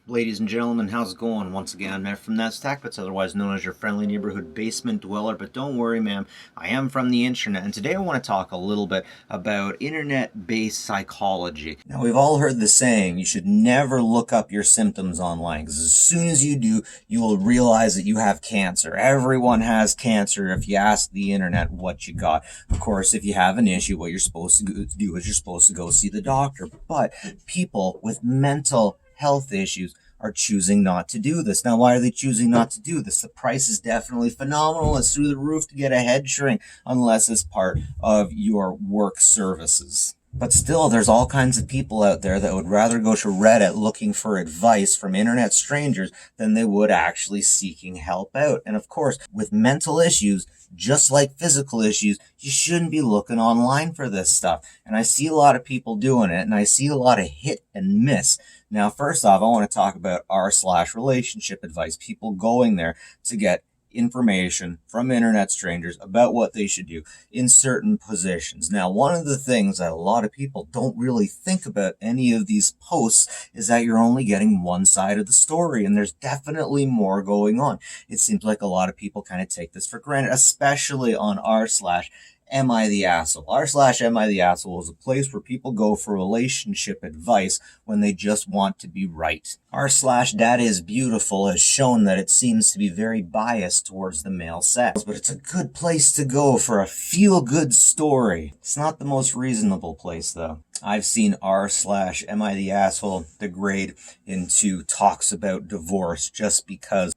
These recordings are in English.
Ladies and gentlemen, how's it going? Once again, I'm Matt from That Stack, but otherwise known as your friendly neighborhood basement dweller. But don't worry, ma'am, I am from the internet, and today I want to talk a little bit about internet-based psychology. Now, we've all heard the saying, you should never look up your symptoms online, because as soon as you do, you will realize that you have cancer. Everyone has cancer if you ask the internet what you got. Of course, if you have an issue, what you're supposed to do is you're supposed to go see the doctor. But people with mental health issues are choosing not to do this. Now, why are they choosing not to do this? The price is definitely phenomenal. It's through the roof to get a head shrink unless it's part of your work services. But still, there's all kinds of people out there that would rather go to Reddit looking for advice from internet strangers than they would actually seeking help out. And of course, with mental issues, just like physical issues, you shouldn't be looking online for this stuff. And I see a lot of people doing it, and I see a lot of hit and miss. Now, first off, I want to talk about r/relationship advice, people going there to get information from internet strangers about what they should do in certain positions. Now, one of the things that a lot of people don't really think about any of these posts is that you're only getting one side of the story, and there's definitely more going on. It seems like a lot of people kind of take this for granted, especially on r/Am I the Asshole? R/Am I the Asshole is a place where people go for relationship advice when they just want to be right. R/Dad is Beautiful has shown that it seems to be very biased towards the male sex, but it's a good place to go for a feel-good story. It's not the most reasonable place, though. I've seen r/Am I the Asshole degrade into talks about divorce just because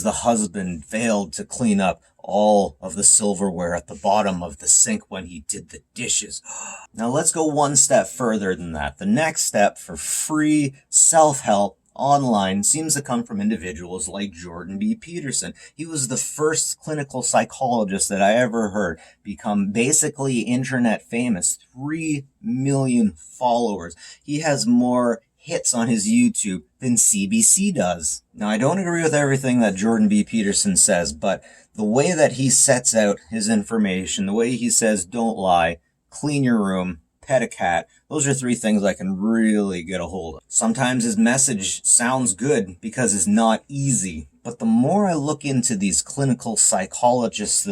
the husband failed to clean up all of the silverware at the bottom of the sink when he did the dishes. Now let's go one step further than that. The next step for free self-help online seems to come from individuals like Jordan B. Peterson. He was the first clinical psychologist that I ever heard become basically internet famous. 3 million followers. He has more hits on his YouTube than CBC does. Now, I don't agree with everything that Jordan B. Peterson says, but the way that he sets out his information, the way he says, don't lie, clean your room, pet a cat, those are 3 things I can really get a hold of. Sometimes his message sounds good because it's not easy. But the more I look into these clinical psychologists,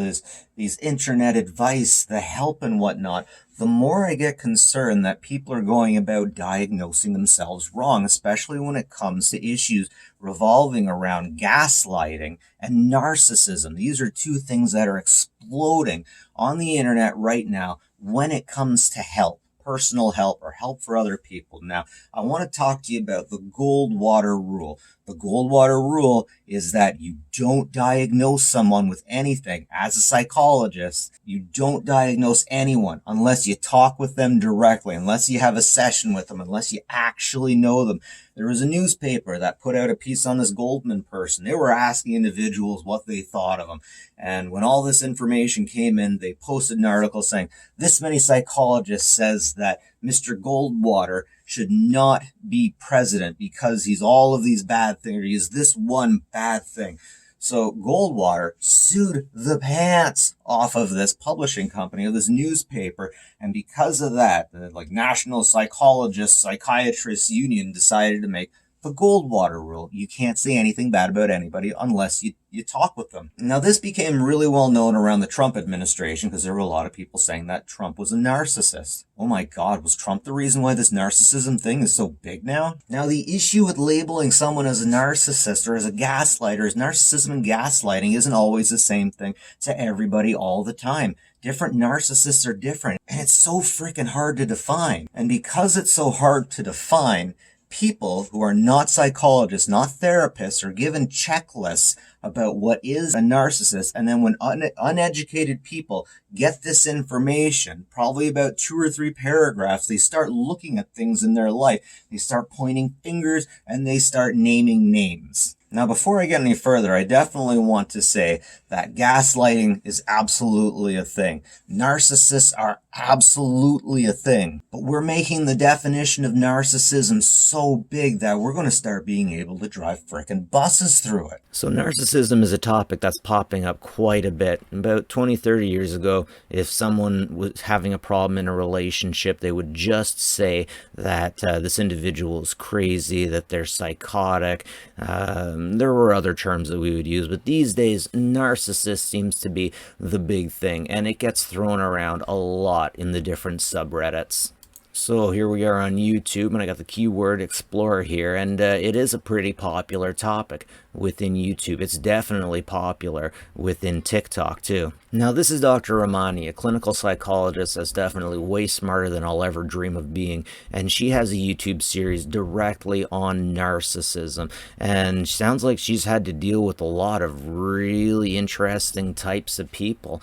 these internet advice, the help and whatnot, the more I get concerned that people are going about diagnosing themselves wrong, especially when it comes to issues revolving around gaslighting and narcissism. These are 2 things that are exploding on the internet right now when it comes to help, personal help or help for other people. Now, I want to talk to you about the Goldwater rule. The Goldwater rule is that you don't diagnose someone with anything. As a psychologist, you don't diagnose anyone unless you talk with them directly, unless you have a session with them, unless you actually know them. There was a newspaper that put out a piece on this Goldman person. They were asking individuals what they thought of him. And when all this information came in, they posted an article saying, this many psychologists says that Mr. Goldwater should not be president because he's all of these bad things, or he's this one bad thing. So Goldwater sued the pants off of this publishing company, of this newspaper, and because of that, the National Psychiatrists Union decided to make the Goldwater rule. You can't say anything bad about anybody unless you talk with them. Now, this became really well known around the Trump administration because there were a lot of people saying that Trump was a narcissist. Oh my God, was Trump the reason why this narcissism thing is so big now? Now, the issue with labeling someone as a narcissist or as a gaslighter is narcissism and gaslighting isn't always the same thing to everybody all the time. Different narcissists are different, and it's so freaking hard to define. And because it's so hard to define, people who are not psychologists, not therapists, are given checklists about what is a narcissist. And then when uneducated people get this information, probably about 2 or 3 paragraphs, they start looking at things in their life. They start pointing fingers and they start naming names. Now, before I get any further, I definitely want to say that gaslighting is absolutely a thing. Narcissists are absolutely a thing. But we're making the definition of narcissism so big that we're going to start being able to drive frickin' buses through it. So narcissism is a topic that's popping up quite a bit. About 20, 30 years ago, if someone was having a problem in a relationship, they would just say that this individual is crazy, that they're psychotic. There were other terms that we would use, but these days, narcissist seems to be the big thing, and it gets thrown around a lot in the different subreddits. So here we are on YouTube, and I got the keyword explorer here, and it is a pretty popular topic within YouTube. It's definitely popular within TikTok too. Now this is Dr. Ramani, a clinical psychologist that's definitely way smarter than I'll ever dream of being, and she has a YouTube series directly on narcissism, and sounds like she's had to deal with a lot of really interesting types of people.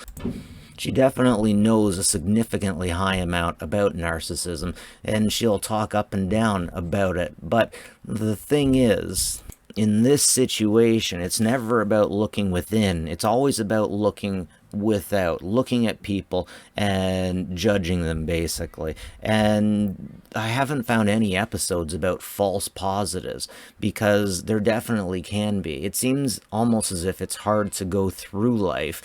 She definitely knows a significantly high amount about narcissism, and she'll talk up and down about it. But the thing is, in this situation, it's never about looking within. It's always about looking without, looking at people and judging them, basically. And I haven't found any episodes about false positives, because there definitely can be. It seems almost as if it's hard to go through life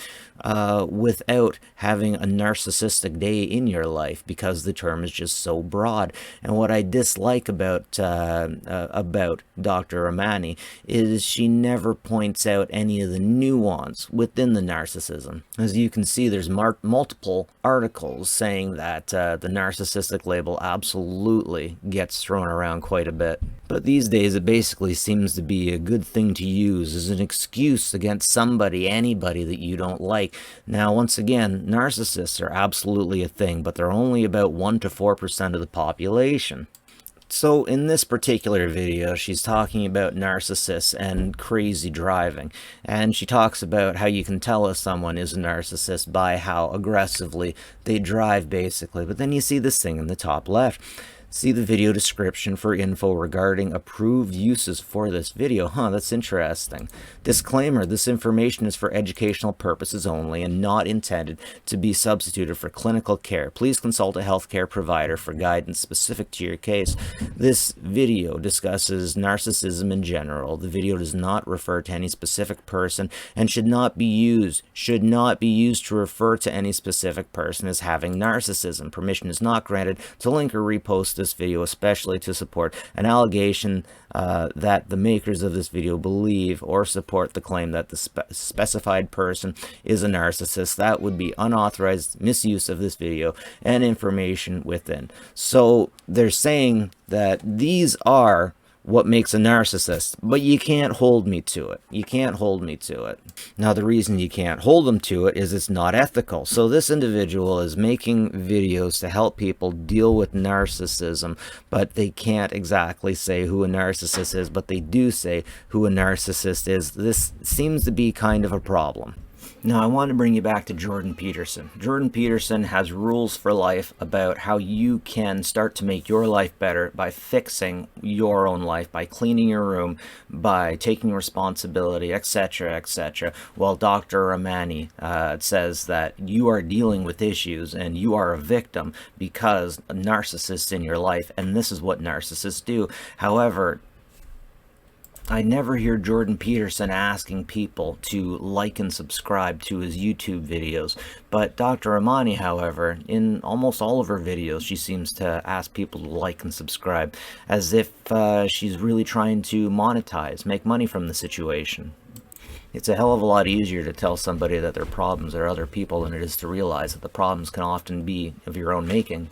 without having a narcissistic day in your life, because the term is just so broad. And what I dislike about Dr. Ramani is she never points out any of the nuance within the narcissism. As you can see, there's multiple articles saying that the narcissistic label absolutely gets thrown around quite a bit. But these days, it basically seems to be a good thing to use as an excuse against somebody, anybody that you don't like. Now, once again, narcissists are absolutely a thing, but they're only about 1 to 4% of the population. So in this particular video, she's talking about narcissists and crazy driving. And she talks about how you can tell if someone is a narcissist by how aggressively they drive, basically. But then you see this thing in the top left. See the video description for info regarding approved uses for this video. That's interesting. Disclaimer, this information is for educational purposes only and not intended to be substituted for clinical care. Please consult a healthcare provider for guidance specific to your case. This video discusses narcissism in general. The video does not refer to any specific person and should not be used to refer to any specific person as having narcissism. Permission is not granted to link or repost this video, especially to support an allegation that the makers of this video believe or support the claim that the specified person is a narcissist. That would be unauthorized misuse of this video and information within. So they're saying that these are what makes a narcissist, but you can't hold me to it. You can't hold me to it. Now, the reason you can't hold them to it is it's not ethical. So this individual is making videos to help people deal with narcissism, but they can't exactly say who a narcissist is, but they do say who a narcissist is. This seems to be kind of a problem. Now, I want to bring you back to Jordan Peterson. Jordan Peterson has rules for life about how you can start to make your life better by fixing your own life, by cleaning your room, by taking responsibility, etc., etc. While Dr. Ramani says that you are dealing with issues and you are a victim because a narcissist in your life, and this is what narcissists do. However, I never hear Jordan Peterson asking people to like and subscribe to his YouTube videos. But Dr. Ramani, however, in almost all of her videos, she seems to ask people to like and subscribe, as if she's really trying to monetize, make money from the situation. It's a hell of a lot easier to tell somebody that their problems are other people than it is to realize that the problems can often be of your own making.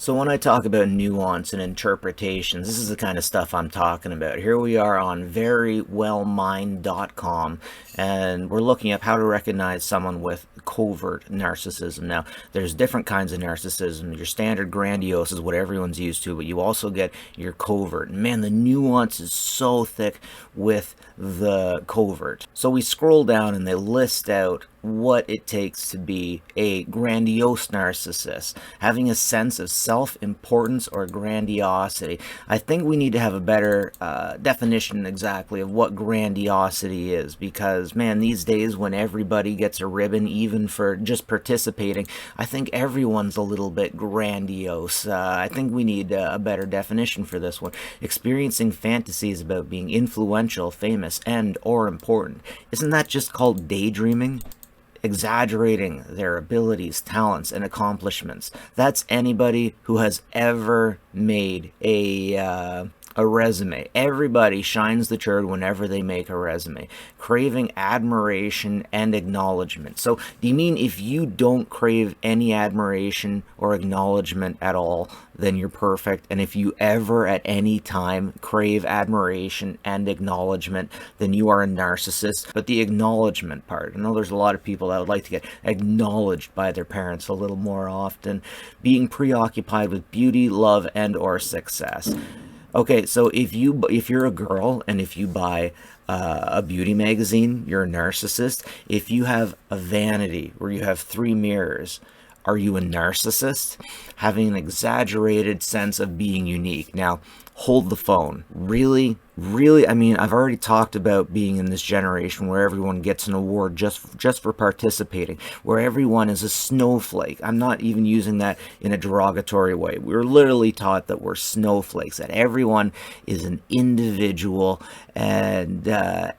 So when I talk about nuance and interpretations, this is the kind of stuff I'm talking about. Here we are on verywellmind.com, and we're looking up how to recognize someone with covert narcissism. Now, there's different kinds of narcissism. Your standard grandiose is what everyone's used to, but you also get your covert. And man, the nuance is so thick with the covert. So we scroll down and they list out what it takes to be a grandiose narcissist, having a sense of self-importance or grandiosity. I think we need to have a better definition exactly of what grandiosity is, because man, these days when everybody gets a ribbon even for just participating, I think everyone's a little bit grandiose. I think we need a better definition for this one. Experiencing fantasies about being influential, famous, and or important. Isn't that just called daydreaming? Exaggerating their abilities, talents, and accomplishments. That's anybody who has ever made a resume. Everybody shines the turd whenever they make a resume. Craving admiration and acknowledgement. So do you mean if you don't crave any admiration or acknowledgement at all, then you're perfect? And if you ever at any time crave admiration and acknowledgement, then you are a narcissist? But the acknowledgement part, I know there's a lot of people that would like to get acknowledged by their parents a little more often. Being preoccupied with beauty, love, and or success. Okay, so if you're a girl and if you buy a beauty magazine, you're a narcissist. If you have a vanity where you have 3 mirrors, are you a narcissist? Having an exaggerated sense of being unique. Now, hold the phone. Really? I mean, I've already talked about being in this generation where everyone gets an award just for participating, where everyone is a snowflake. I'm not even using that in a derogatory way. We're literally taught that we're snowflakes, that everyone is an individual, and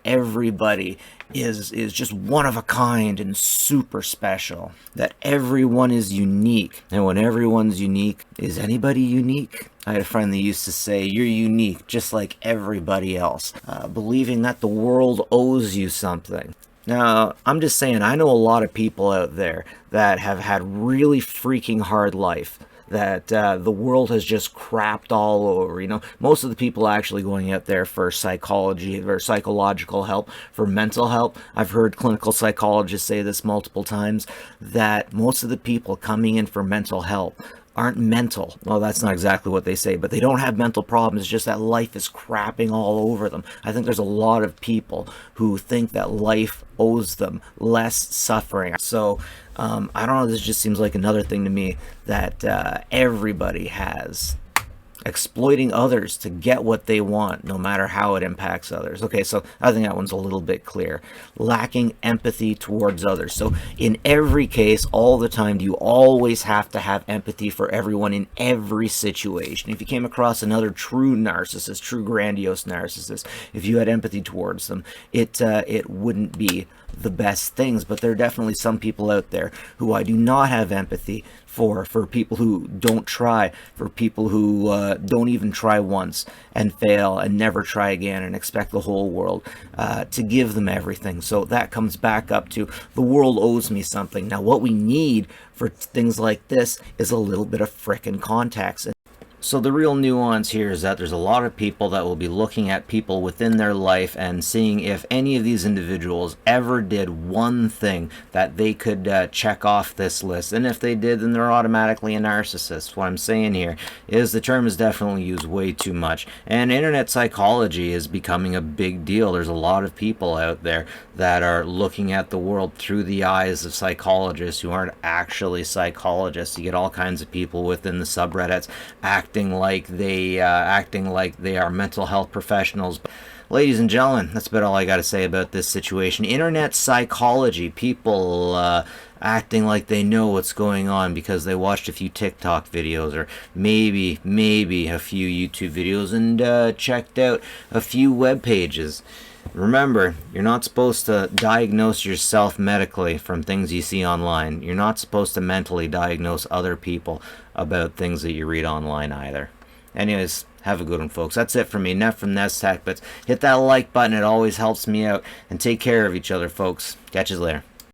everybody is just one of a kind and super special, that everyone is unique. And when everyone's unique, is anybody unique? I had a friend that used to say, you're unique just like everybody else, believing that the world owes you something. Now, I'm just saying, I know a lot of people out there that have had really freaking hard life, that the world has just crapped all over. You know, most of the people actually going out there for psychology or psychological help, for mental help. I've heard clinical psychologists say this multiple times, that most of the people coming in for mental help aren't mental. Well, that's not exactly what they say, but they don't have mental problems. It's just that life is crapping all over them. I think there's a lot of people who think that life owes them less suffering. So I don't know, this just seems like another thing to me that everybody has. Exploiting others to get what they want, no matter how it impacts others. Okay, so I think that one's a little bit clear. Lacking empathy towards others. So in every case, all the time, do you always have to have empathy for everyone in every situation? If you came across another true narcissist, true grandiose narcissist, if you had empathy towards them, it wouldn't be the best things. But there are definitely some people out there who I do not have empathy for people who don't try, for people who don't even try once and fail and never try again and expect the whole world to give them everything. So that comes back up to the world owes me something. Now, what we need for things like this is a little bit of frickin' context. So the real nuance here is that there's a lot of people that will be looking at people within their life and seeing if any of these individuals ever did one thing that they could check off this list. And if they did, then they're automatically a narcissist. What I'm saying here is the term is definitely used way too much. And internet psychology is becoming a big deal. There's a lot of people out there that are looking at the world through the eyes of psychologists who aren't actually psychologists. You get all kinds of people within the subreddits acting like they are mental health professionals. Ladies and gentlemen, that's about all I got to say about this situation. Internet psychology, people acting like they know what's going on because they watched a few TikTok videos or maybe a few YouTube videos and checked out a few web pages. Remember, you're not supposed to diagnose yourself medically from things you see online. You're not supposed to mentally diagnose other people about things that you read online either. Anyways, have a good one, folks. That's it for me. Net from Nest Tech, but hit that like button. It always helps me out. And take care of each other, folks. Catch you later.